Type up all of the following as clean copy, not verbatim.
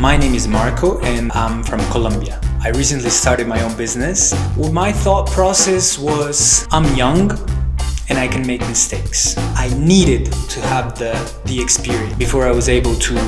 My name is Marco and I'm from Colombia. I recently started my own business. Well, my thought process was I'm young and I can make mistakes. I needed to have the experience before I was able to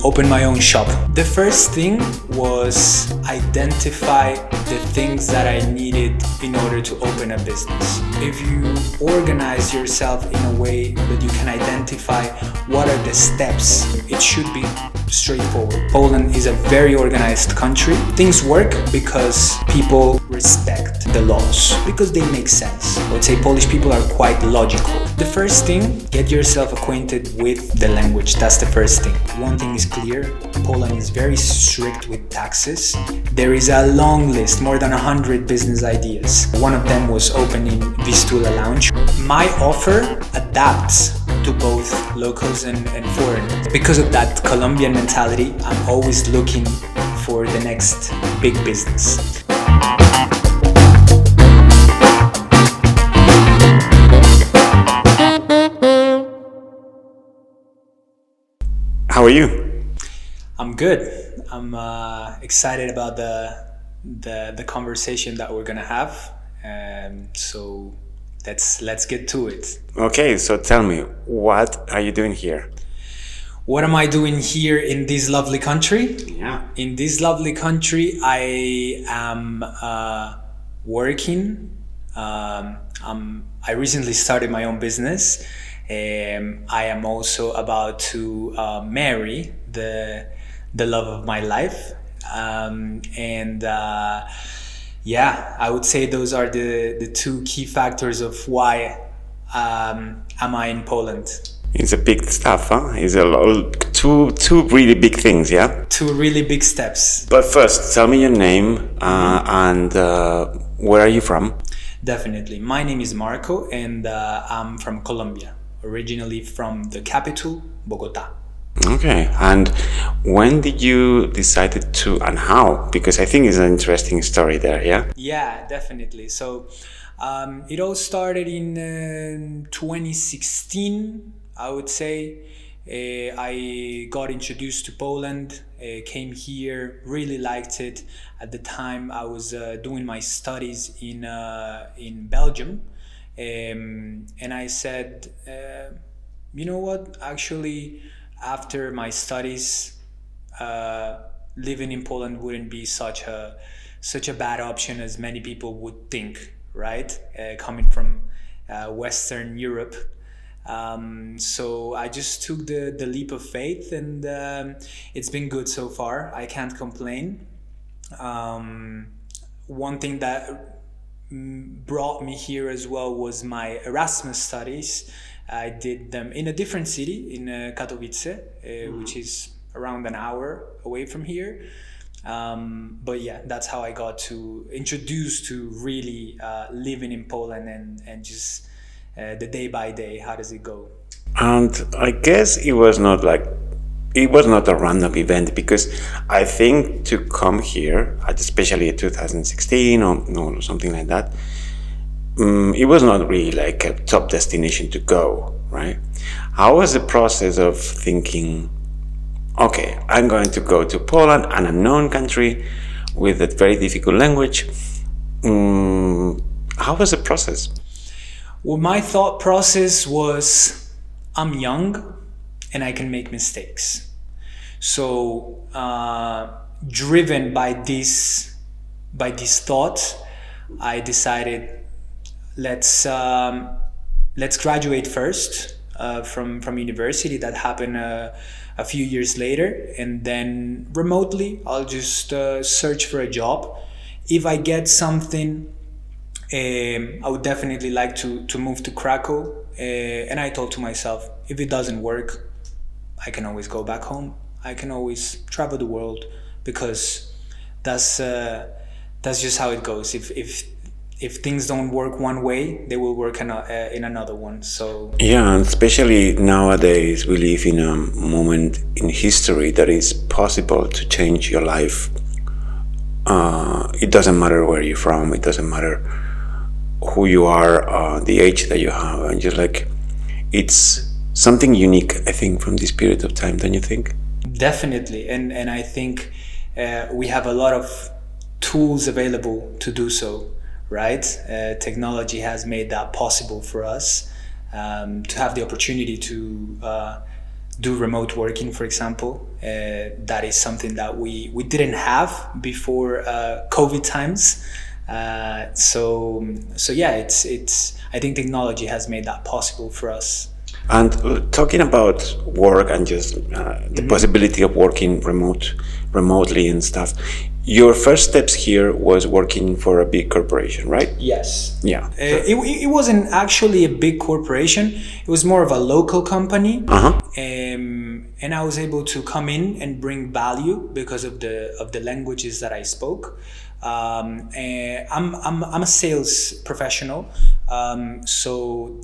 open my own shop. The first thing was identify the things that I needed in order to open a business. If you organize yourself in a way that you can identify what are the steps, it should be straightforward. Poland is a very organized country. Things work because people respect the laws, because they make sense. I would say Polish people are quite logical. The first thing, get yourself acquainted with the language. That's the first thing. One thing is clear, Poland is very strict with taxes. There is a long list, more than 100 business ideas. One of them was opening Vistula Lounge. My offer adapts to both locals and foreigners. Because of that Colombian mentality, I'm always looking for the next big business. How are you? I'm good. I'm excited about the conversation that we're gonna have. So let's get to it. Okay, so tell me, what are you doing here? What am I doing here in this lovely country? Yeah. In this lovely country, I am working. I recently started my own business. I am also about to marry the love of my life. I would say those are the two key factors of why am I in Poland. It's a big stuff, huh? It's two really big things, yeah? Two really big steps. But first, tell me your name and where are you from? Definitely. My name is Marco and I'm from Colombia, originally from the capital, Bogota. Okay, and when did you decide to, and how? Because I think it's an interesting story there, yeah? Yeah, definitely. So it all started in 2016, I would say. I got introduced to Poland, came here, really liked it. At the time, I was doing my studies in Belgium, and I said, you know what? Actually, after my studies, living in Poland wouldn't be such a bad option as many people would think, right? Coming from Western Europe. So I just took the leap of faith, and it's been good so far. I can't complain. One thing that brought me here as well was my Erasmus studies. I did them in a different city, in Katowice, which is around an hour away from here. But yeah, that's how I got introduced to really living in Poland and just the day by day. How does it go? And I guess it was not a random event, because I think to come here, especially in 2016 or something like that, it was not really like a top destination to go, right? How was the process of thinking, okay, I'm going to go to Poland, an unknown country with a very difficult language? How was the process? Well, my thought process was I'm young and I can make mistakes. So driven by this thought, I decided let's graduate first from university. That happened a few years later, and then remotely I'll just search for a job. If I get something, I would definitely like to move to Kraków, and I told to myself, if it doesn't work, I can always go back home. I can always travel the world, because that's just how it goes. If things don't work one way, they will work in another one. So yeah, and especially nowadays, we live in a moment in history that is possible to change your life. It doesn't matter where you're from. It doesn't matter who you are, the age that you have, and just like it's something unique, I think, from this period of time. Don't you think? Definitely, and I think we have a lot of tools available to do so, right? Technology has made that possible for us, to have the opportunity to do remote working, for example. That is something that we didn't have before COVID times. So yeah, it's I think technology has made that possible for us. And talking about work and just the possibility of working remotely and stuff, your first steps here was working for a big corporation, right? Yes. Yeah. It wasn't actually a big corporation. It was more of a local company. And I was able to come in and bring value because of the languages that I spoke. And I'm a sales professional, so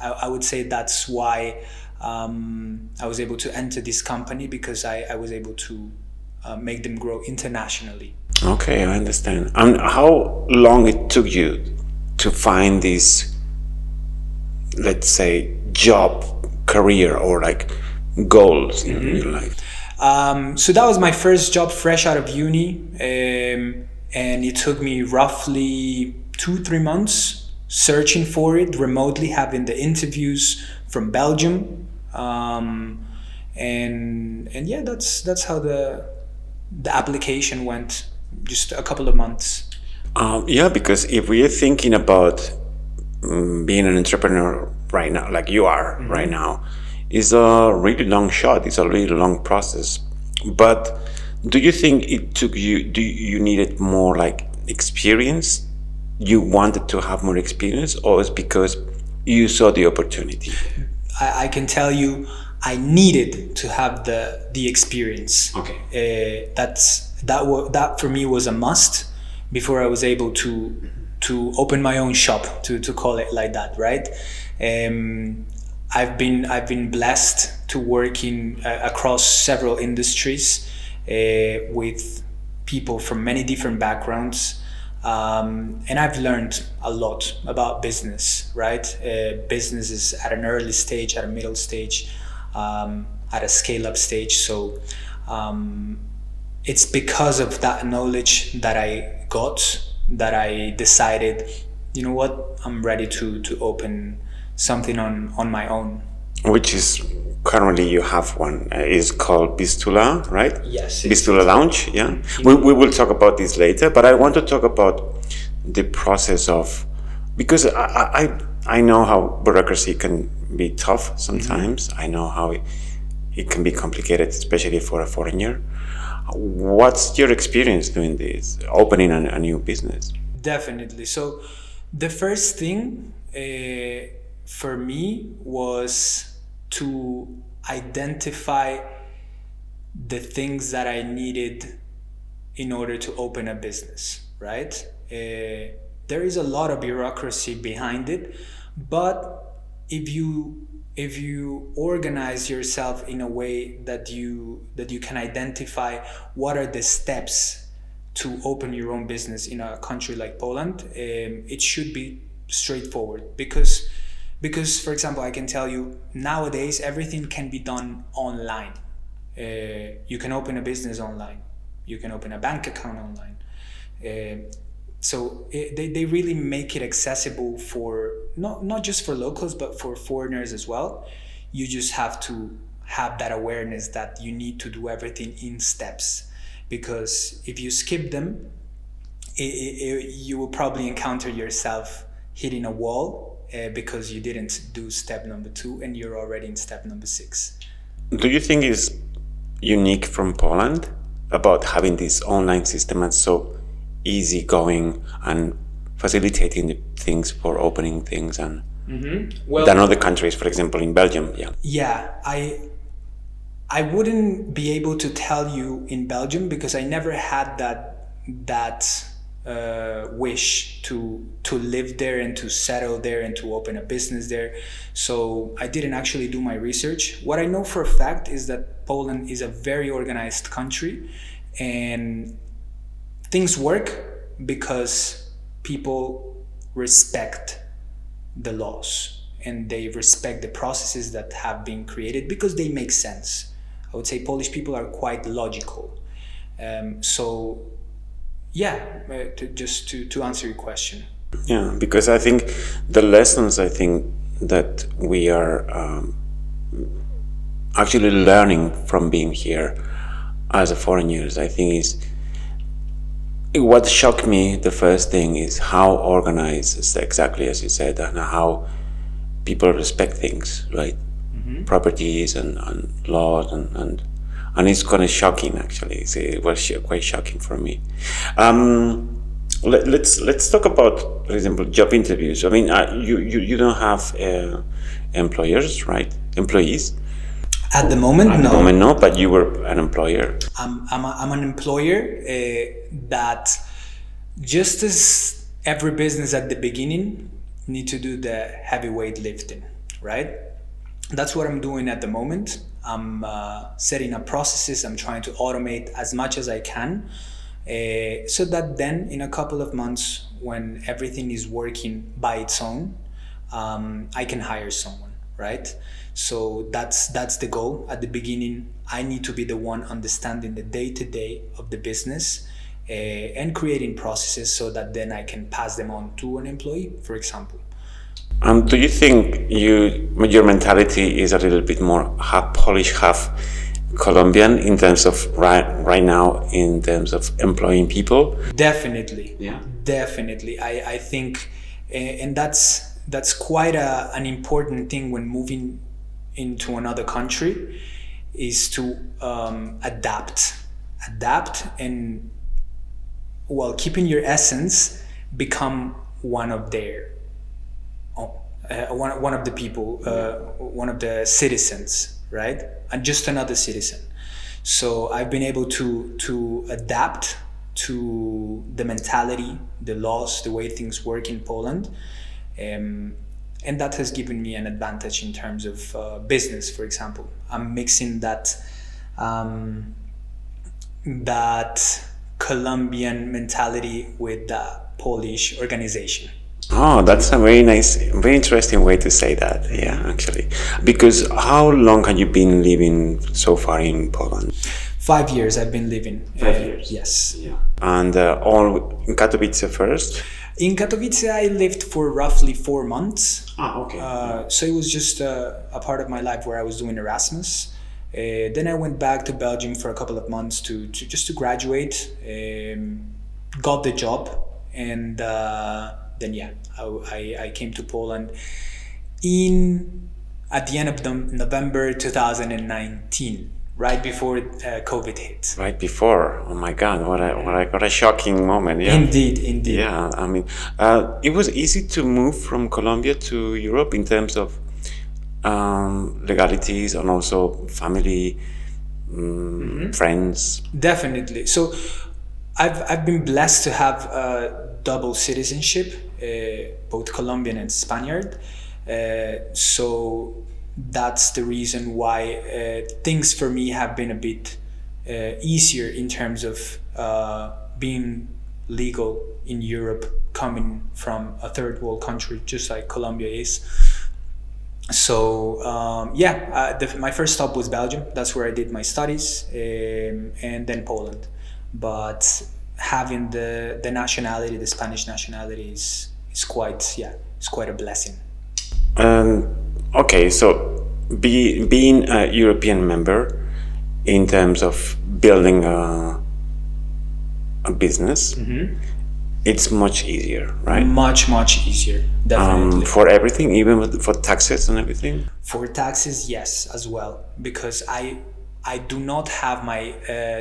I would say that's why I was able to enter this company, because I was able to make them grow internationally. Okay, I understand. And how long it took you to find this, let's say, job, career, or like goals in your life? So that was my first job fresh out of uni, and it took me roughly 2-3 months searching for it remotely, having the interviews from Belgium, and yeah, that's how the application went. Just a couple of months. Yeah, because if we are thinking about being an entrepreneur right now, like you are right now, it's a really long shot. It's a really long process. But do you think it took you? Do you needed more like experience? You wanted to have more experience, or it's because you saw the opportunity? I can tell you, I needed to have the experience. Okay. That for me was a must before I was able to open my own shop, to call it like that, right? I've been blessed to work in across several industries with people from many different backgrounds, and I've learned a lot about business, right? Business is at an early stage, at a middle stage, at a scale-up stage. So it's because of that knowledge that I got that I decided, you know what, I'm ready to open something on my own. Which is currently you have one. It's called Vistula, right? Yes. Vistula Lounge, yeah. We will talk about this later, but I want to talk about the process of, because I know how bureaucracy can be tough sometimes. I know how it can be complicated, especially for a foreigner. What's your experience doing this, opening a new business? Definitely. So the first thing for me was to identify the things that I needed in order to open a business, right? There is a lot of bureaucracy behind it, but if you organize yourself in a way that you can identify what are the steps to open your own business in a country like Poland, it should be straightforward, because for example, I can tell you nowadays everything can be done online. You can open a business online, you can open a bank account online. So they really make it accessible for not just for locals, but for foreigners as well. You just have to have that awareness that you need to do everything in steps, because if you skip them, you will probably encounter yourself hitting a wall because you didn't do step number 2 and you're already in step number 6. Do you think it's unique from Poland about having this online system and so easy going and facilitating the things for opening things and than other countries, for example, in Belgium? Yeah, I wouldn't be able to tell you in Belgium, because I never had that wish to live there and to settle there and to open a business there. So I didn't actually do my research. What I know for a fact is that Poland is a very organized country, and things work because people respect the laws and they respect the processes that have been created because they make sense. I would say Polish people are quite logical. So yeah, to answer your question. Yeah, because I think the lessons that we are actually learning from being here as a foreigners, I think is what shocked me. The first thing is how organized, is exactly as you said, and how people respect things, right? Properties and laws and it's kind of shocking actually. It was quite shocking for me. Let's talk about, for example, job interviews. I mean, you don't have employers, right? Employees. At the moment, At no. the moment, no. But you were an employer. I'm an employer that, just as every business at the beginning, need to do the heavyweight lifting, right? That's what I'm doing at the moment. I'm setting up processes. I'm trying to automate as much as I can, so that then in a couple of months, when everything is working by its own, I can hire someone, right? So that's the goal. At the beginning, I need to be the one understanding the day-to-day of the business, and creating processes so that then I can pass them on to an employee, for example. Do you think your mentality is a little bit more half Polish, half Colombian in terms of right now, in terms of employing people? Definitely. Yeah. Definitely. I think, and that's quite an important thing when moving into another country, is to adapt, and while keeping your essence, become one of their one of the people, one of the citizens, right? And just another citizen. So I've been able to adapt to the mentality, the laws, the way things work in Poland, and that has given me an advantage in terms of business. For example, I'm mixing that Colombian mentality with the Polish organization. Oh, that's a very nice, very interesting way to say that. Yeah, actually. Because how long have you been living so far in Poland? 5 years I've been living. 5 years? Yes. Yeah. And all in Katowice first? In Katowice, I lived for roughly 4 months. Ah, okay. So it was just a part of my life where I was doing Erasmus. Then I went back to Belgium for a couple of months to graduate, got the job, and then yeah, I came to Poland at the end of November 2019, right before COVID hit. Right before. Oh my God! What a shocking moment. Yeah. Indeed. Yeah. I mean, it was easy to move from Colombia to Europe in terms of legalities and also family, friends. Definitely. So I've been blessed to have double citizenship, both Colombian and Spaniard. So that's the reason why things for me have been a bit easier in terms of being legal in Europe, coming from a third world country, just like Colombia is. So my first stop was Belgium. That's where I did my studies, and then Poland. But having the nationality, the Spanish nationality, is quite a blessing. Okay, so being a European member in terms of building a business, it's much easier, right? Much easier, definitely. For everything, even for taxes and everything? For taxes, yes, as well, because I do not have my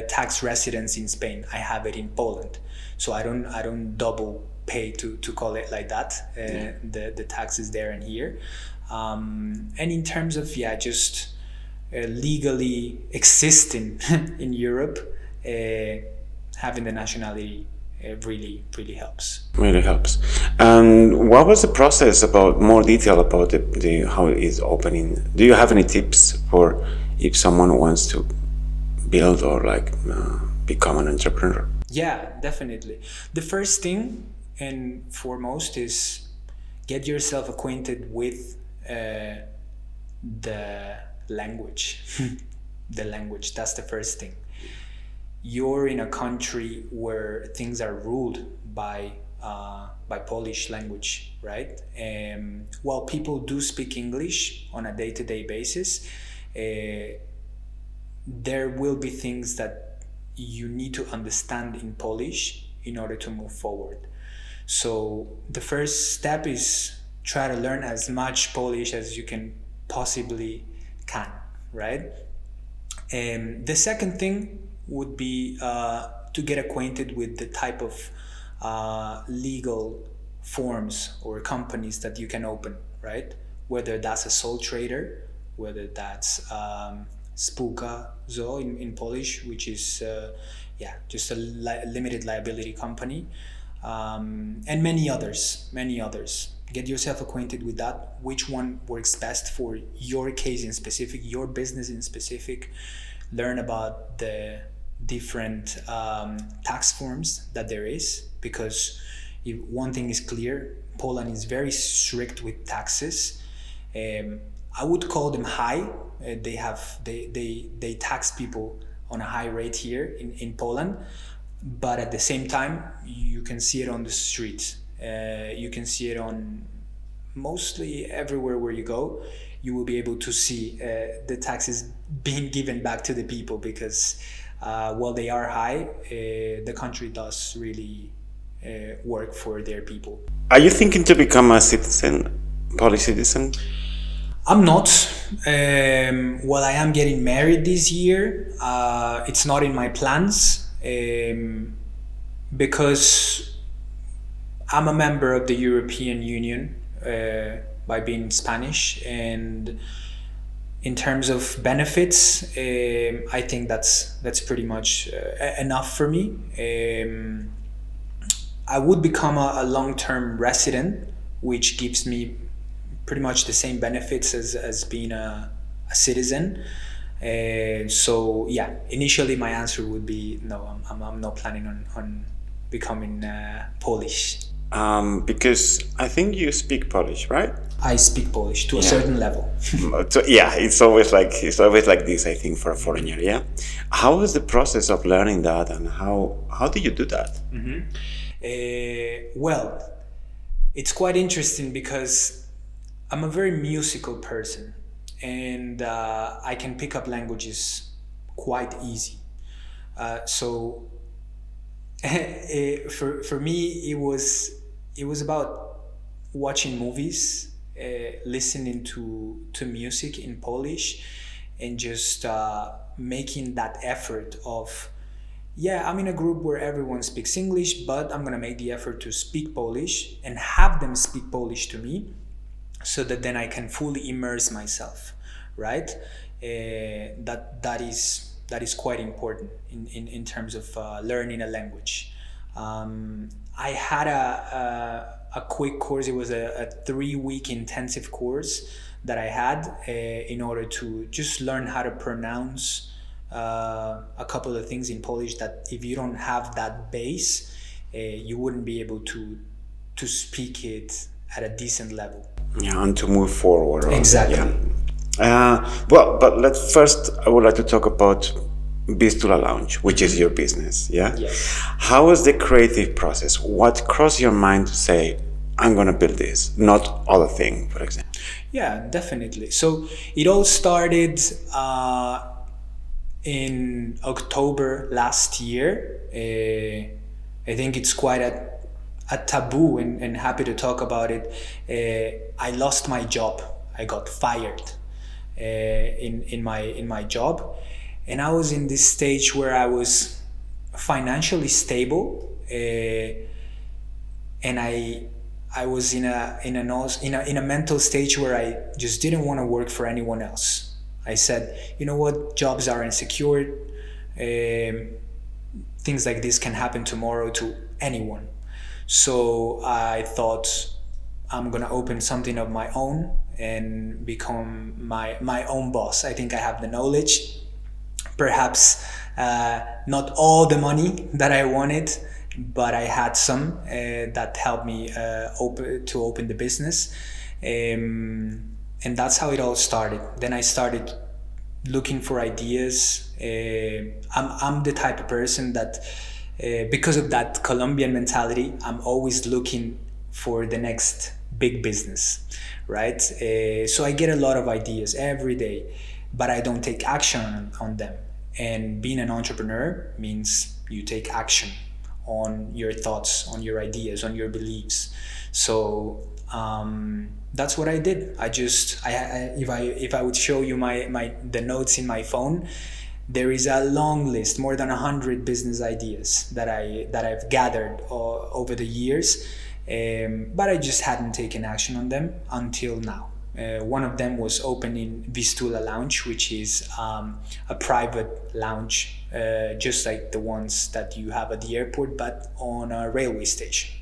tax residence in Spain. I have it in Poland, so I don't double pay, to call it like that. The taxes there and here, and in terms of just legally existing in Europe, having the nationality really helps. Really helps. And what was the process about, more detail about the how it is opening? Do you have any tips for if someone wants to build or become an entrepreneur? Yeah, definitely. The first thing and foremost is get yourself acquainted with the language. the language. That's the first thing. You're in a country where things are ruled by Polish language, right? While people do speak English on a day-to-day basis, there will be things that you need to understand in Polish in order to move forward. So the first step is try to learn as much Polish as you can possibly can, right? The second thing would be to get acquainted with the type of legal forms or companies that you can open, right? Whether that's a sole trader, whether that's spółka ZO in Polish, which is just a limited liability company, and many others. Get yourself acquainted with that, which one works best for your case in specific, your business in specific. Learn about the different tax forms that there is, because one thing is clear, Poland is very strict with taxes. I would call them high. They tax people on a high rate here in Poland, but at the same time you can see it on the streets. You can see it on mostly everywhere where you go. You will be able to see the taxes being given back to the people, because while they are high, the country does really work for their people. Are you thinking to become a citizen, Polish citizen? I'm not. Well, I am getting married this year. It's not in my plans because I'm a member of the European Union by being Spanish, and in terms of benefits, I think that's pretty much enough for me. I would become a long-term resident, which gives me pretty much the same benefits as being a citizen. So yeah, initially my answer would be no. I'm not planning on becoming Polish. Because I think you speak Polish, right? I speak Polish to a certain level. So, yeah, it's always like this, I think, for a foreigner. Yeah. How was the process of learning that, and how did you do that? Well, it's quite interesting because I'm a very musical person, and I can pick up languages quite easy. So for me, it was about watching movies, listening to music in Polish, and just making that effort of, I'm in a group where everyone speaks English, but I'm gonna make the effort to speak Polish and have them speak Polish to me, so that then I can fully immerse myself, right? That is quite important in terms of learning a language. I had a quick course. It was a 3-week intensive course that I had in order to just learn how to pronounce a couple of things in Polish that if you don't have that base, you wouldn't be able to speak it at a decent level. Yeah, and to move forward. Exactly. Yeah. I would like to talk about Vistula Lounge, which is your business. Yeah. Yes. How was the creative process? What crossed your mind to say, I'm going to build this, not other thing, for example? Yeah, definitely. So it all started in October last year. I think it's quite a taboo, and happy to talk about it. I lost my job. I got fired in my job, and I was in this stage where I was financially stable, and I was in a mental stage where I just didn't want to work for anyone else. I said, you know what, jobs are insecure. Things like this can happen tomorrow to anyone. So I thought, I'm gonna open something of my own and become my own boss. I think I have the knowledge, perhaps not all the money that I wanted, but I had some that helped me open the business, and that's how it all started. Then I started looking for ideas. I'm the type of person that, because of that Colombian mentality, I'm always looking for the next big business, right? So I get a lot of ideas every day, but I don't take action on them. And being an entrepreneur means you take action on your thoughts, on your ideas, on your beliefs. So that's what I did. If I would show you the notes in my phone, there is a long list, more than 100 business ideas that I've gathered over the years, but I just hadn't taken action on them until now. One of them was opening Vistula Lounge, which is a private lounge, just like the ones that you have at the airport, but on a railway station.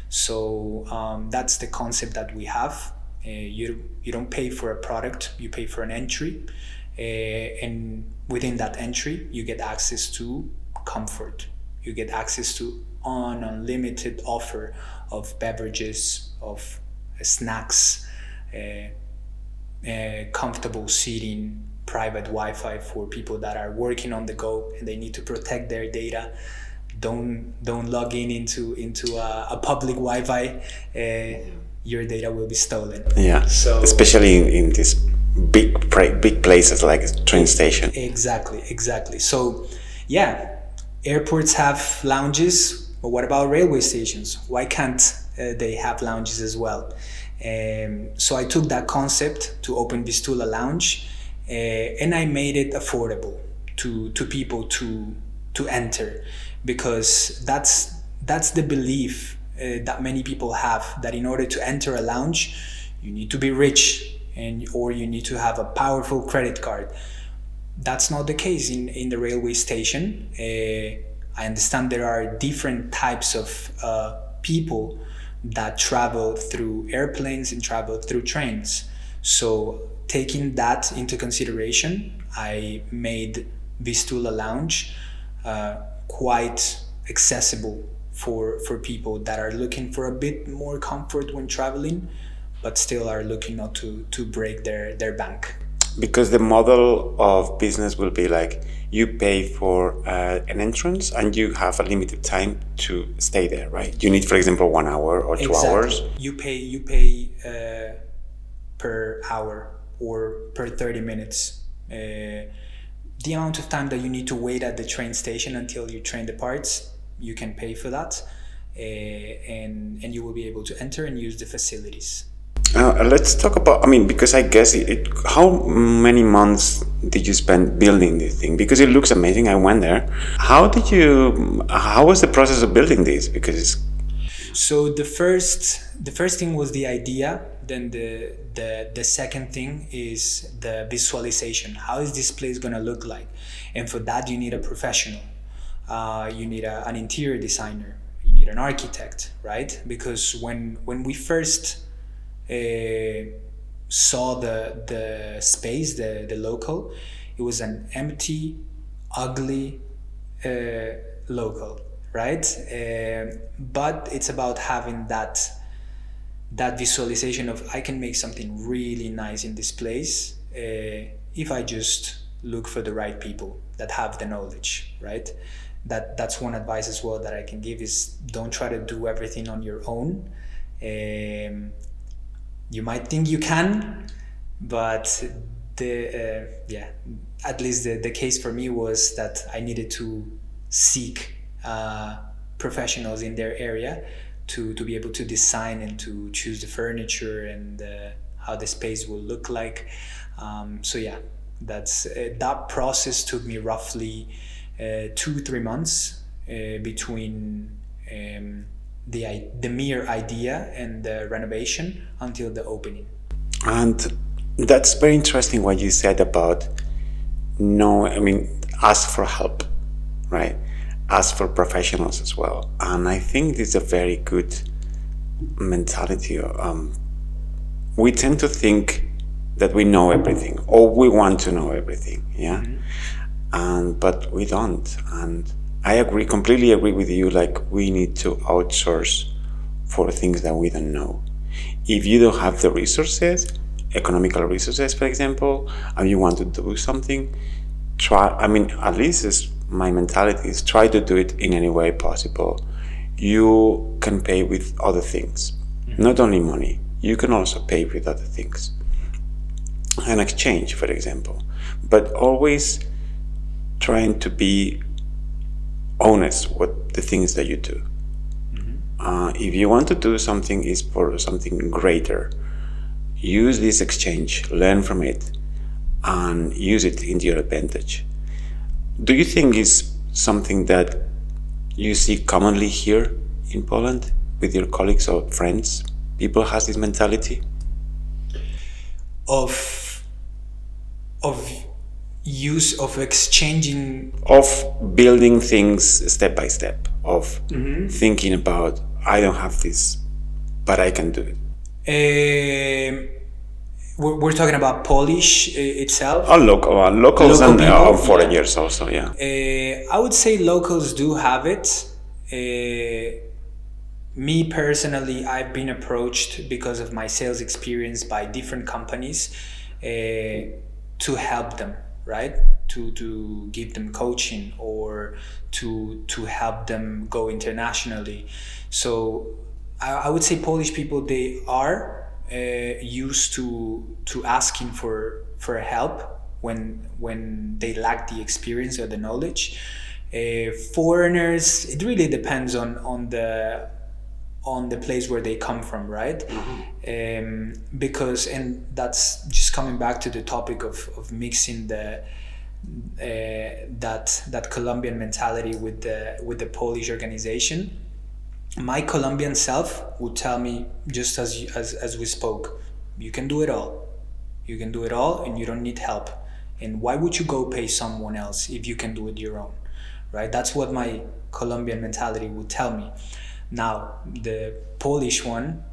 So that's the concept that we have. You don't pay for a product, you pay for an entry, and within that entry you get access to comfort. You get access to an unlimited offer of beverages, of snacks, comfortable seating, private Wi-Fi for people that are working on the go and they need to protect their data. Don't log into a public Wi-Fi. Your data will be stolen. Yeah. So especially in these big places like a train station. Exactly. So yeah, airports have lounges, but what about railway stations? Why can't they have lounges as well? So I took that concept to open Vistula Lounge, and I made it affordable to people to enter, because that's the belief that many people have, that in order to enter a lounge you need to be rich or you need to have a powerful credit card. That's not the case in the railway station. I understand there are different types of people that travel through airplanes and travel through trains. So taking that into consideration, I made Vistula Lounge quite accessible for people that are looking for a bit more comfort when traveling, but still are looking not to break their bank. Because the model of business will be like you pay for an entrance and you have a limited time to stay there, right? You need, for example, 1 hour or 2 hours. You pay per hour or per 30 minutes. The amount of time that you need to wait at the train station until your train departs, you can pay for that, and you will be able to enter and use the facilities. Let's talk about, because I guess how many months did you spend building this thing? Because it looks amazing. I went there. How was the process of building this? So the first thing was the idea. Then the second thing is the visualization. How is this place going to look like? And for that, you need a professional. You need an interior designer. You need an architect, right? Because when we first saw the space, the local, it was an empty, ugly local, right? But it's about having that visualization of, I can make something really nice in this place if I just look for the right people that have the knowledge, right? That's one advice as well that I can give is, don't try to do everything on your own. You might think you can, but at least the case for me was that I needed to seek professionals in their area to be able to design and to choose the furniture and how the space will look like. That process took me roughly 2-3 months between the mere idea and the renovation until the opening. And that's very interesting what you said about ask for help, right? Ask for professionals as well. And I think this is a very good mentality. We tend to think that we know everything, or we want to know everything, yeah? Mm-hmm. But we don't. And I completely agree with you, like we need to outsource for things that we don't know. If you don't have the resources, economical resources, for example, and you want to do something, at least is my mentality is try to do it in any way possible. You can pay with other things, not only money. You can also pay with other things. An exchange, for example, but always trying to be honest with the things that you do. If you want to do something is for something greater, use this exchange, learn from it, and use it into your advantage. Do you think is something that you see commonly here in Poland with your colleagues or friends? People has this mentality of use of exchanging, of building things step by step, of thinking about I don't have this, but I can do it. We're talking about Polish itself. Locals Local and people, foreigners also, yeah. I would say locals do have it. Me personally, I've been approached because of my sales experience by different companies to help them, right? To give them coaching or to help them go internationally. So I would say Polish people, they are used to asking for help when they lack the experience or the knowledge. Foreigners, it really depends on the place where they come from, right? Because, and that's just coming back to the topic of mixing that Colombian mentality with the Polish organization. My Colombian self would tell me, just as we spoke, you can do it all. You can do it all, and you don't need help. And why would you go pay someone else if you can do it your own, right? That's what my Colombian mentality would tell me. Now, the Polish one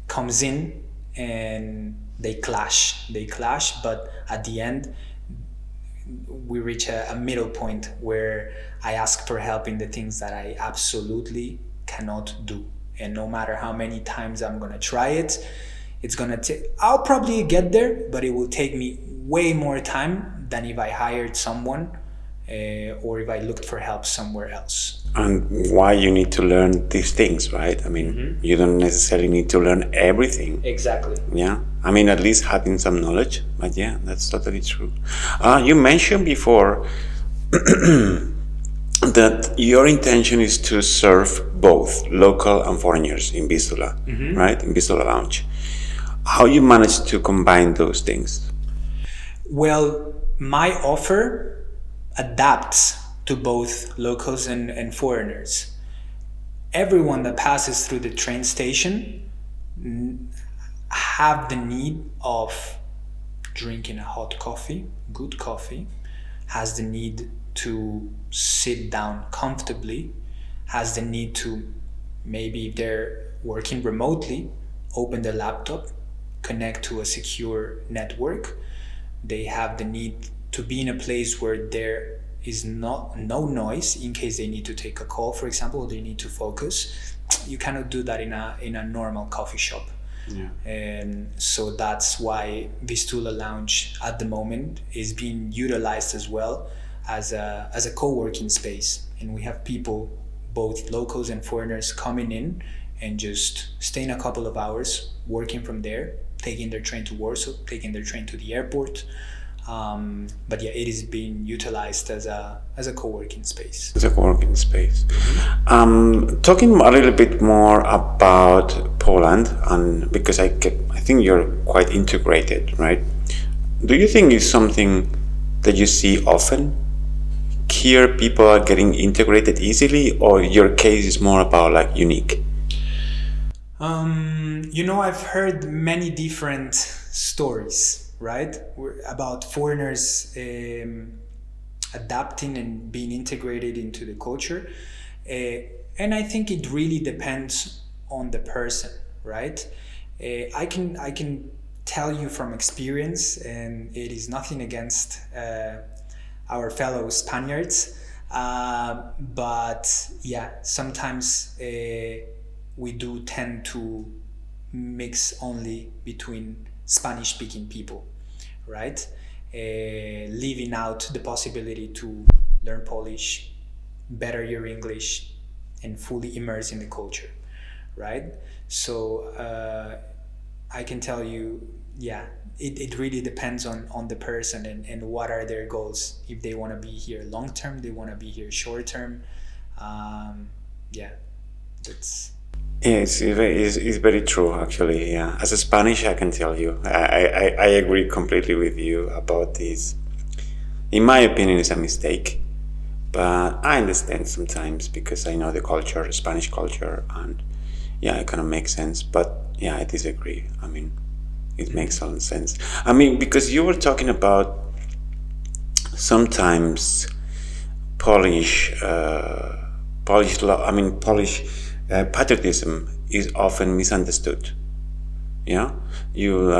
comes in and they clash, but at the end, we reach a middle point where I ask for help in the things that I absolutely cannot do. And no matter how many times I'm gonna try it, I'll probably get there, but it will take me way more time than if I hired someone or if I looked for help somewhere else. And why you need to learn these things, right? I mean, you don't necessarily need to learn everything. Exactly. Yeah. I mean, at least having some knowledge. But yeah, that's totally true. You mentioned before that your intention is to serve both local and foreigners in Vistula, right? In Vistula Lounge. How you manage to combine those things? Well, my offer adapts to both locals and foreigners. Everyone that passes through the train station have the need of drinking a hot coffee, good coffee, has the need to sit down comfortably, has the need to, maybe if they're working remotely, open their laptop, connect to a secure network. They have the need to be in a place where there is no noise in case they need to take a call, for example, or they need to focus. You cannot do that in a normal coffee shop. Yeah. And so that's why Vistula Lounge at the moment is being utilized as well as a co-working space. And we have people, both locals and foreigners, coming in and just staying a couple of hours, working from there, taking their train to Warsaw, taking their train to the airport. But yeah, it is being utilized as a co-working space. As a co-working space. Talking a little bit more about Poland, and because I think you're quite integrated, right? Do you think it's something that you see often? Here, people are getting integrated easily, or your case is more about like unique? I've heard many different stories, right, about foreigners adapting and being integrated into the culture, and I think it really depends on the person, right? I can tell you from experience, and it is nothing against our fellow Spaniards, but yeah, sometimes we do tend to mix only between Spanish-speaking people, right? Leaving out the possibility to learn Polish, better your English, and fully immerse in the culture, right? So I can tell you, it really depends on the person and what are their goals. If they want to be here long term, they want to be here short term. That's. Yeah, it's very true, actually. Yeah, as a Spanish, I can tell you, I agree completely with you about this. In my opinion, it's a mistake, but I understand sometimes because I know the culture, Spanish culture, and yeah, it kind of makes sense. But yeah, I disagree. I mean, it makes all sense. I mean, because you were talking about sometimes Polish, Polish law. I mean, Polish patriotism is often misunderstood. Yeah, you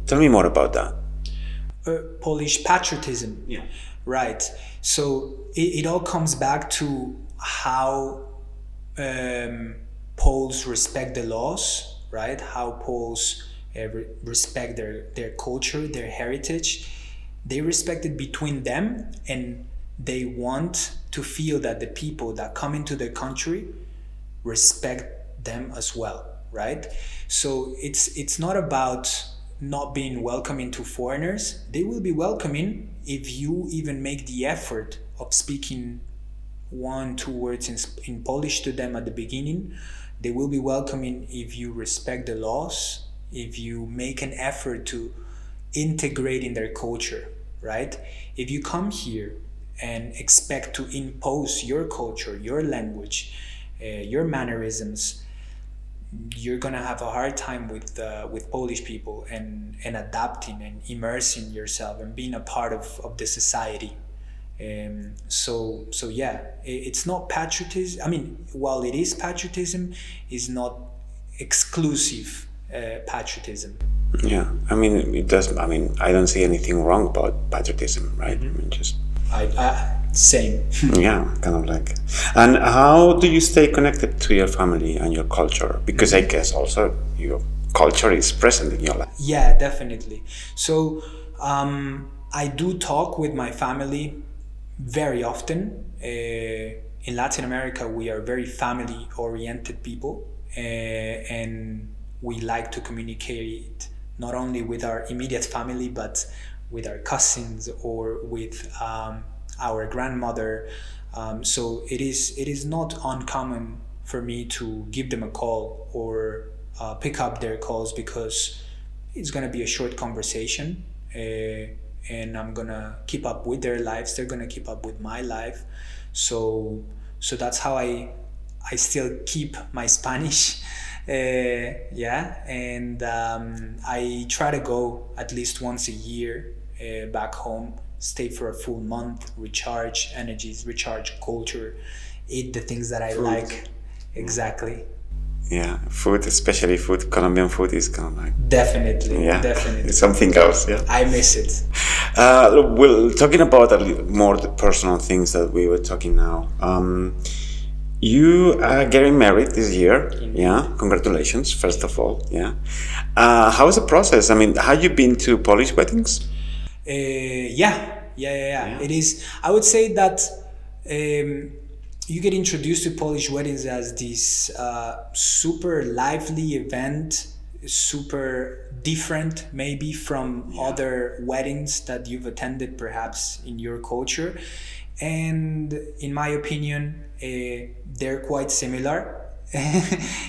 tell me more about that. Polish patriotism. Yeah. Right. So it all comes back to how Poles respect the laws, right? How Poles respect their culture, their heritage. They respect it between them, and they want to feel that the people that come into the country respect them as well, right? So it's not about not being welcoming to foreigners. They will be welcoming if you even make the effort of speaking 1-2 words in Polish to them at the beginning. They will be welcoming if you respect the laws, if you make an effort to integrate in their culture, right? If you come here and expect to impose your culture, your language, your mannerisms, you're gonna have a hard time with Polish people and adapting and immersing yourself and being a part of the society. So yeah, it's not patriotism. I mean, while it is patriotism, it's not exclusive patriotism. Yeah, I mean, it does. I mean, I don't see anything wrong about patriotism, right? I mean, just same. yeah, kind of like. And how do you stay connected to your family and your culture? Because I guess also your culture is present in your life. Yeah, definitely. So I do talk with my family very often. In Latin America, we are very family-oriented people, and we like to communicate not only with our immediate family, but with our cousins or with our grandmother. So it is not uncommon for me to give them a call or pick up their calls, because it's going to be a short conversation, and I'm going to keep up with their lives. They're going to keep up with my life. So that's how I still keep my Spanish. And I try to go at least once a year back home, stay for a full month, recharge energies, recharge culture, eat the things that I like. Exactly. Yeah, food, especially food, Colombian food is kind of like... Definitely. It's something else, yeah. I miss it. Well, talking about a little more the personal things that we were talking now. You are getting married this year. Indeed. Yeah, congratulations, first of all. Yeah. How is the process? I mean, have you been to Polish weddings? Yeah. It is. I would say that you get introduced to Polish weddings as this super lively event, super different maybe from other weddings that you've attended perhaps in your culture. And in my opinion, they're quite similar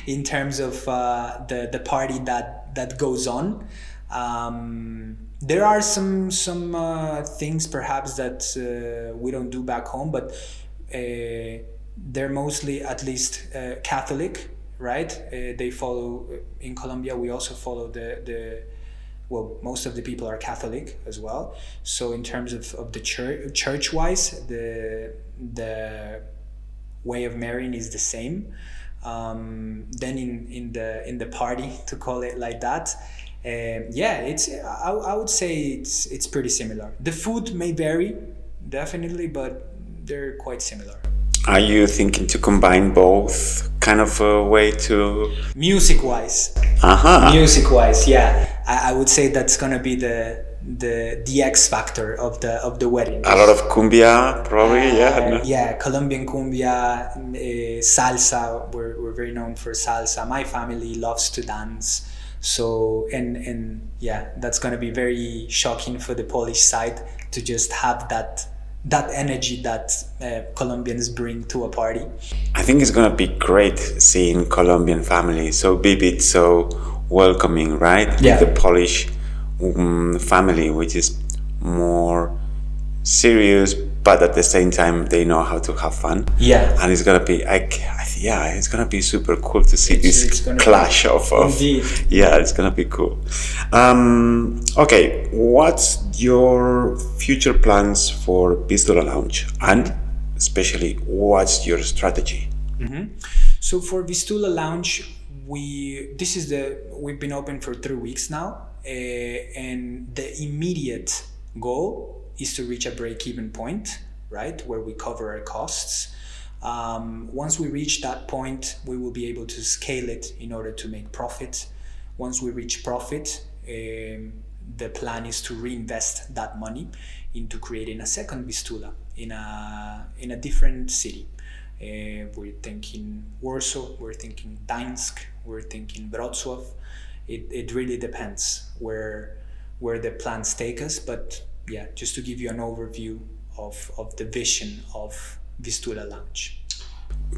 in terms of the party that goes on. There are some things perhaps that we don't do back home, but they're mostly, at least, Catholic, right? They follow, in Colombia we also follow well, most of the people are Catholic as well. So in terms of the church-wise, the way of marrying is the same. Then in the party, to call it like that, I would say it's pretty similar. The food may vary, definitely, but they're quite similar. Are you thinking to combine both kind of a way to... Music-wise. Aha. Music-wise, yeah. I would say that's gonna be the X factor of the wedding. A lot of cumbia, probably, yeah. No? Yeah, Colombian cumbia, salsa. We're very known for salsa. My family loves to dance. So and yeah, that's gonna be very shocking for the Polish side to just have that energy that Colombians bring to a party. I think it's gonna be great seeing Colombian family so vivid, so welcoming, right? Yeah. With the Polish family, which is more serious, but at the same time they know how to have fun. Yeah. And it's gonna be it's gonna be super cool to see this clash of Indeed. yeah, it's gonna be cool. Okay, what's your future plans for Vistula Lounge, and especially what's your strategy? So for Vistula Lounge, we've been open for 3 weeks now, and the immediate goal is to reach a break-even point, right, where we cover our costs. Once we reach that point, we will be able to scale it in order to make profit. Once we reach profit, the plan is to reinvest that money into creating a second Vistula in a different city. We're thinking Warsaw, we're thinking Gdańsk, we're thinking Wrocław. It really depends where the plans take us, but yeah, just to give you an overview of the vision of Vistula Lounge.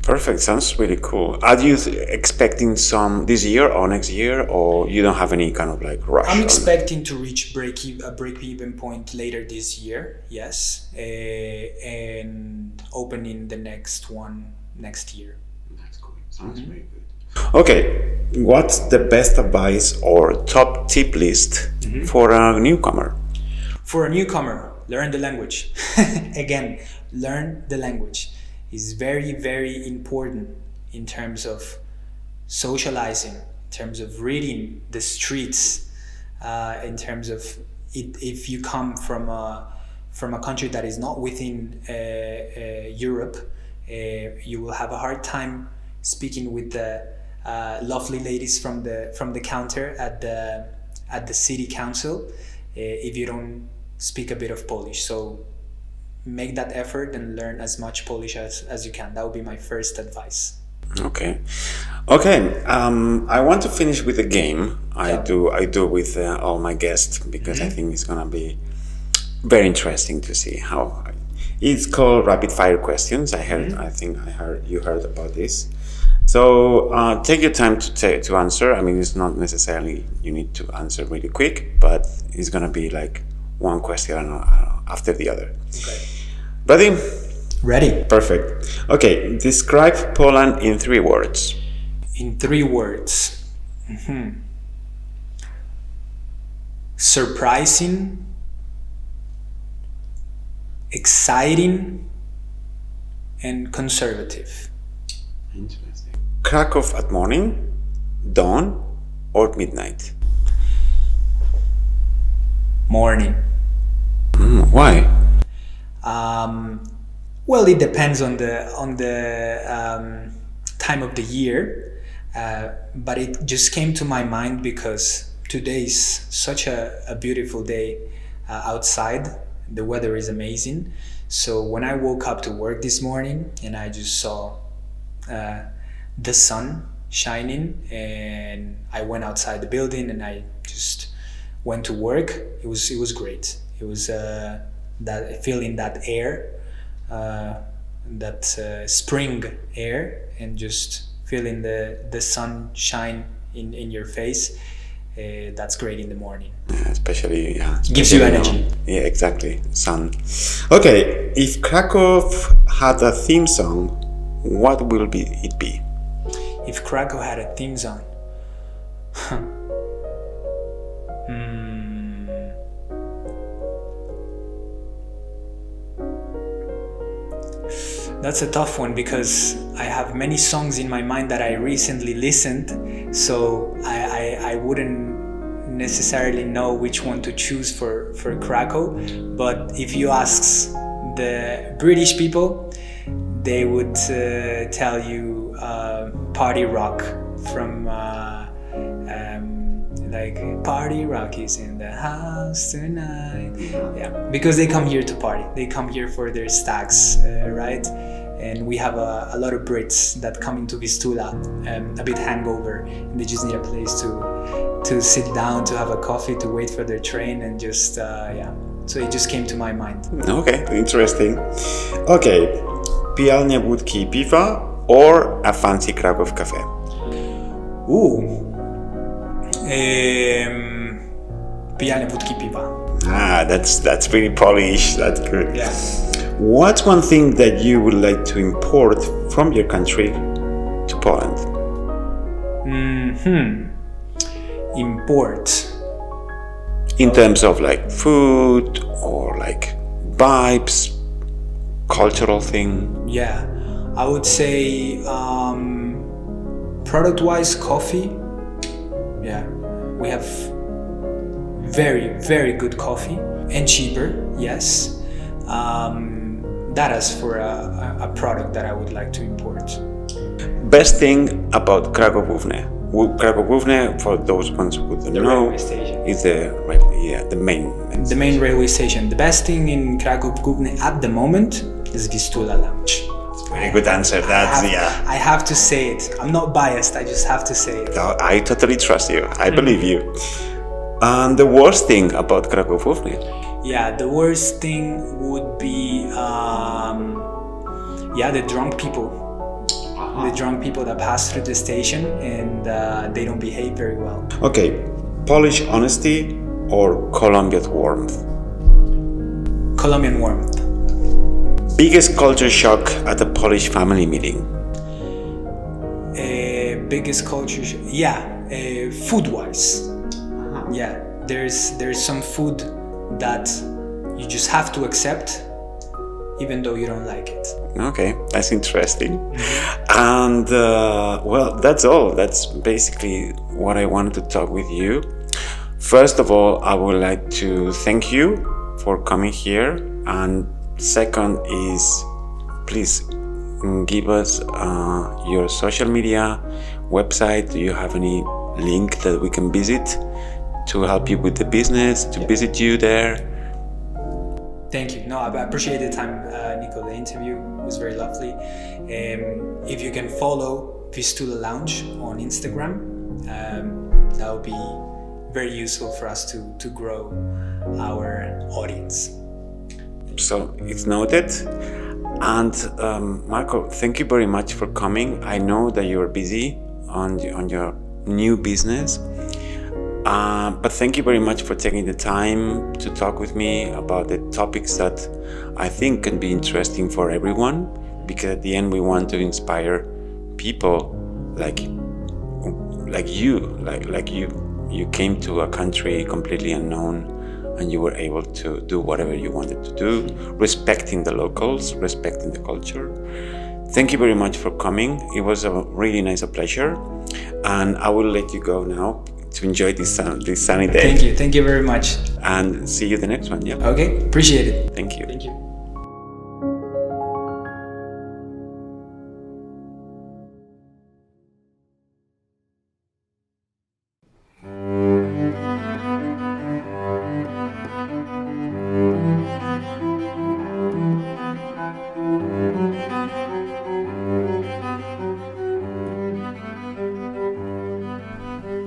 Perfect, sounds really cool. Are you expecting some this year or next year, or you don't have any kind of like rush? I'm expecting to reach a break-even point later this year, yes, and opening the next one next year. That's cool. Sounds very good. Okay, what's the best advice or top tip list for a newcomer? For a newcomer, learn the language. Again, learn the language is very, very important in terms of socializing, in terms of reading the streets, in terms of if you come from a country that is not within Europe, you will have a hard time speaking with the lovely ladies from the counter at the city council if you don't speak a bit of Polish. So make that effort and learn as much Polish as you can. That would be my first advice. Okay. I want to finish with a game. I do with all my guests, because I think it's gonna be very interesting to see how. It's called rapid fire questions. I think you heard about this. So take your time to answer. I mean, it's not necessarily you need to answer really quick, but it's gonna be like one question after the other. Okay. Ready? Ready. Perfect. Okay, describe Poland in 3 words. In 3 words. Surprising, exciting, and conservative. Interesting. Kraków at morning, dawn, or midnight? Morning. Why? Well, it depends on the time of the year, but it just came to my mind because today is such a beautiful day outside. The weather is amazing. So when I woke up to work this morning and I just saw the sun shining, and I went outside the building and I just went to work, it was great. It was that feeling, that air, that spring air, and just feeling the sun shine in your face. That's great in the morning. Especially gives you energy. Yeah, exactly. Sun. Okay, if Kraków had a theme song, what will it be? If Kraków had a theme song, that's a tough one because I have many songs in my mind that I recently listened, so I wouldn't necessarily know which one to choose for Kraków. But if you ask the British people, they would tell you party rock from like party rock is in the house tonight. Yeah, because they come here to party. They come here for their stags, right? And we have a lot of Brits that come into Vistula a bit hangover, and they just need a place to sit down, to have a coffee, to wait for their train, and just So it just came to my mind. Okay, interesting. Okay, pijalnia wódki i piwa or a fancy Kraków cafe? Pijalnia wódki i piwa. That's pretty Polish. That's good. Yeah. What's one thing that you would like to import from your country to Poland? Import. In terms of like food or like vibes, cultural thing. Yeah, I would say product-wise, coffee. Yeah, we have very, very good coffee and cheaper. Yes. That is for a product that I would like to import. Best thing about Kraków Główny. Kraków Główny, for those ones who don't know, is the main railway station. The best thing in Kraków Główny at the moment is Vistula Lounge. Very good answer. I have to say it. I'm not biased. I just have to say it. No, I totally trust you. I believe you. And the worst thing about Kraków Główny? Yeah, the worst thing would be the drunk people. The drunk people that pass through the station and they don't behave very well. Okay, Polish honesty or Colombian warmth? Colombian warmth. Biggest culture shock at a Polish family meeting? Biggest culture shock? Food-wise. Yeah, there's some food that you just have to accept even though you don't like it. Okay, that's interesting. And that's all. That's basically what I wanted to talk with you. First of all, I would like to thank you for coming here, and second is please give us your social media website. Do you have any link that we can visit to help you with the business, to visit you there? Thank you. No, I appreciate the time, Nico. The interview was very lovely. If you can follow Vistula Lounge on Instagram, that would be very useful for us to grow our audience. So it's noted. And Marco, thank you very much for coming. I know that you are busy on your new business. But thank you very much for taking the time to talk with me about the topics that I think can be interesting for everyone, because at the end we want to inspire people like you came to a country completely unknown and you were able to do whatever you wanted to do, respecting the locals, respecting the culture. Thank you very much for coming. It was a really nice pleasure, and I will let you go now to enjoy this sunny day. Thank you very much. And see you the next one. Yeah. Okay, appreciate it. Thank you. Thank you.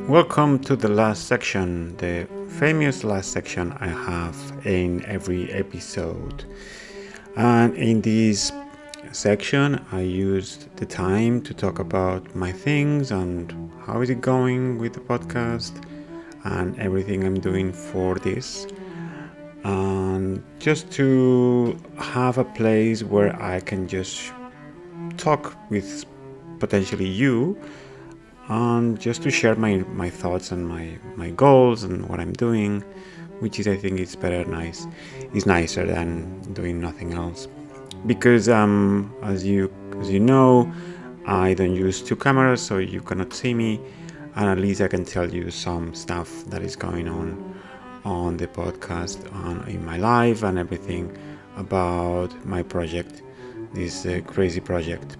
Welcome to the last section, the famous last section I have in every episode. And in this section, I used the time to talk about my things and how is it going with the podcast and everything I'm doing for this. And just to have a place where I can just talk with potentially you, and just to share my thoughts and my goals and what I'm doing, which is, I think, it's nicer than doing nothing else. Because as you know, I don't use two cameras, so you cannot see me, and at least I can tell you some stuff that is going on the podcast, in my life, and everything about my project this crazy project.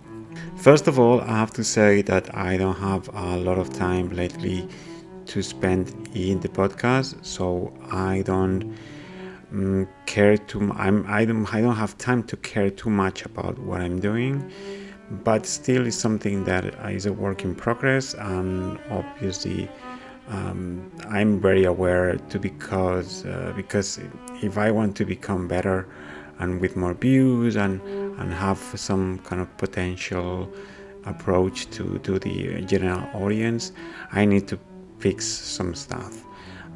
First of all, I have to say that I don't have a lot of time lately to spend in the podcast, so I don't care too. I don't have time to care too much about what I'm doing, but still it's something that is a work in progress, and obviously I'm very aware to because if I want to become better and with more views and have some kind of potential approach to the general audience, I need to fix some stuff,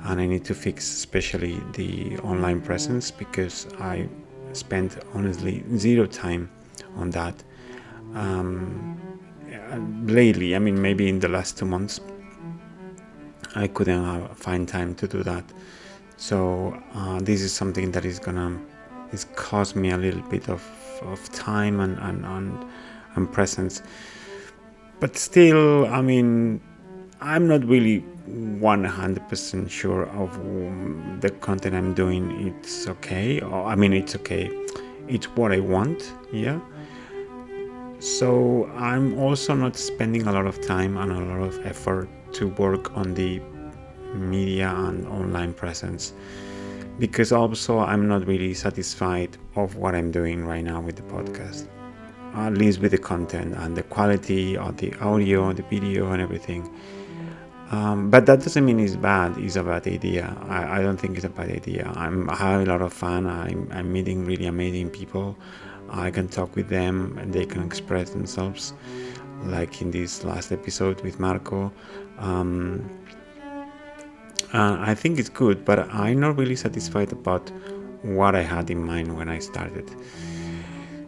and I need to fix especially the online presence, because I spent honestly zero time on that lately. I mean, maybe in the last 2 months I couldn't find time to do that. So this is something that is cost me a little bit of time and presence. But still, I mean, I'm not really 100% sure of the content I'm doing. It's okay. I mean, it's okay. It's what I want, yeah. So I'm also not spending a lot of time and a lot of effort to work on the media and online presence, because also I'm not really satisfied of what I'm doing right now with the podcast, at least with the content and the quality of the audio, the video and everything. But that doesn't mean it's bad. It's a bad idea. I don't think it's a bad idea. I have a lot of fun. I'm meeting really amazing people. I can talk with them and they can express themselves, like in this last episode with Marco. I think it's good, but I'm not really satisfied about what I had in mind when I started.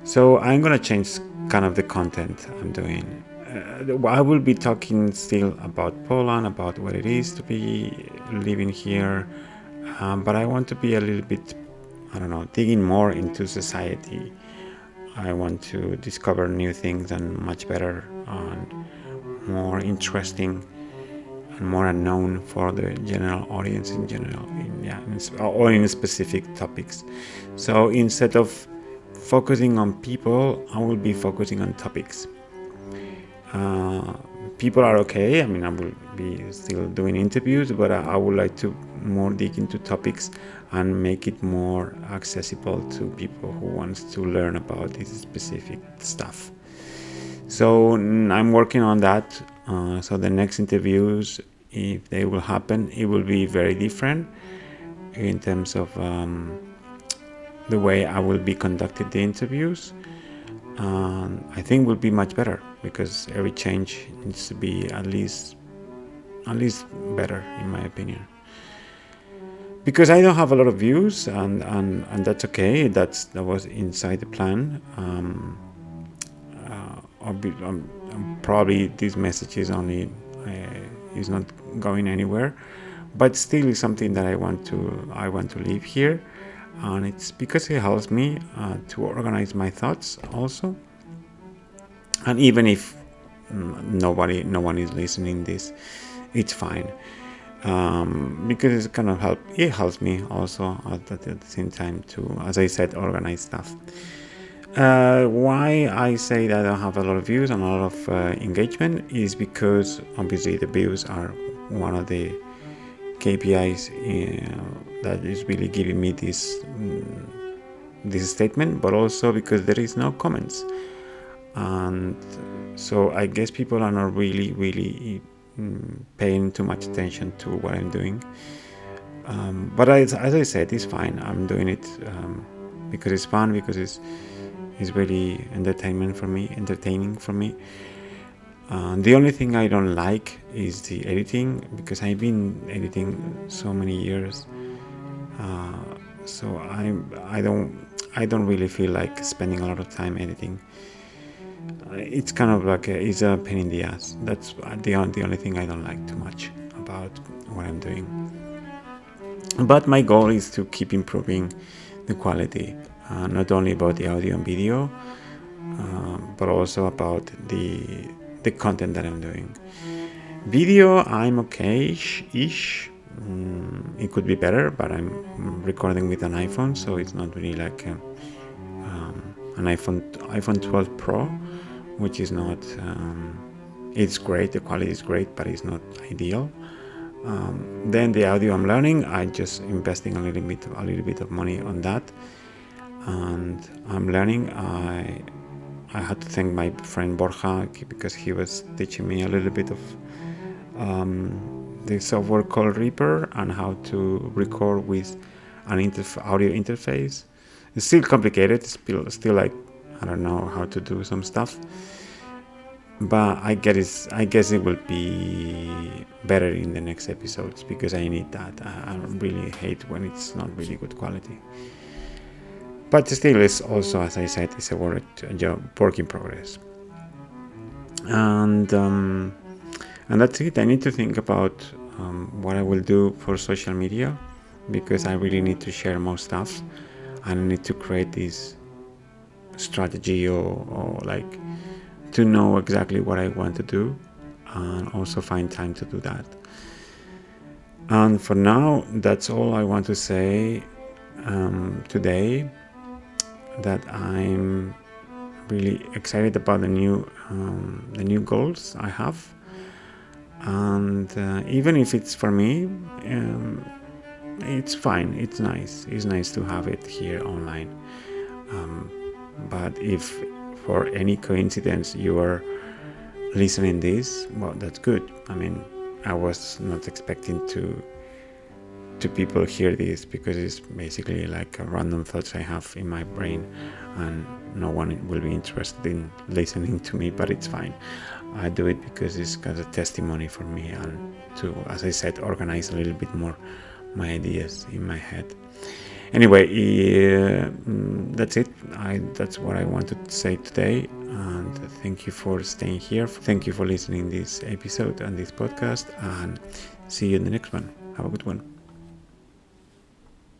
So I'm gonna change kind of the content I'm doing. I will be talking still about Poland, about what it is to be living here, but I want to be a little bit, I don't know, digging more into society. I want to discover new things and much better and more interesting and more unknown for the general audience in general, or in specific topics. So instead of focusing on people, I will be focusing on topics. People are okay. I mean, I will be still doing interviews, but I would like to more dig into topics and make it more accessible to people who wants to learn about this specific stuff. So I'm working on that. So the next interviews, if they will happen, it will be very different in terms of the way I will be conducting the interviews. I think will be much better, because every change needs to be at least better, in my opinion. Because I don't have a lot of views, and that's okay. That was inside the plan. Probably this message is is not going anywhere, but still is something that I want to leave here. And it's because it helps me to organize my thoughts also. And even if no one is listening this, it's fine, because it's kind of it helps me also at the same time to, as I said, organize stuff. Why I say that I don't have a lot of views and a lot of engagement is because obviously the views are one of the KPIs that is really giving me this statement, but also because there is no comments, and so I guess people are not really paying too much attention to what I'm doing. But as I said, it's fine. I'm doing it because it's fun, because it's really entertaining for me. The only thing I don't like is the editing, because I've been editing so many years. So I don't really feel like spending a lot of time editing. It's kind of like it's a pain in the ass. That's the only thing I don't like too much about what I'm doing. But my goal is to keep improving the quality, not only about the audio and video, but also about the content that I'm doing. Video, I'm okay-ish. It could be better, but I'm recording with an iPhone, so it's not really like an iPhone 12 Pro, which is not, it's great, the quality is great, but it's not ideal. Then the audio I'm learning, I just investing a little bit of money on that, and I'm learning. I had to thank my friend Borja because he was teaching me a little bit of the software called Reaper and how to record with an audio interface. It's still complicated. It's still like I don't know how to do some stuff, but I guess it will be better in the next episodes because I need that. I really hate when it's not really good quality. But still, it's also, as I said, it's a work in progress. And that's it. I need to think about what I will do for social media because I really need to share more stuff. I need to create this strategy or like to know exactly what I want to do and also find time to do that. And for now, that's all I want to say today. That I'm really excited about the new goals I have, and even if it's for me, it's fine. It's nice to have it here online. But if for any coincidence you are listening this, well, that's good. I mean, I was not expecting to people hear this because it's basically like a random thoughts I have in my brain, and no one will be interested in listening to me, but it's fine. I do it because it's got a testimony for me and to, as I said, organize a little bit more my ideas in my head. Anyway, that's it. That's what I wanted to say today, and thank you for staying here. Thank you for listening this episode and this podcast, and see you in the next one. Have a good one.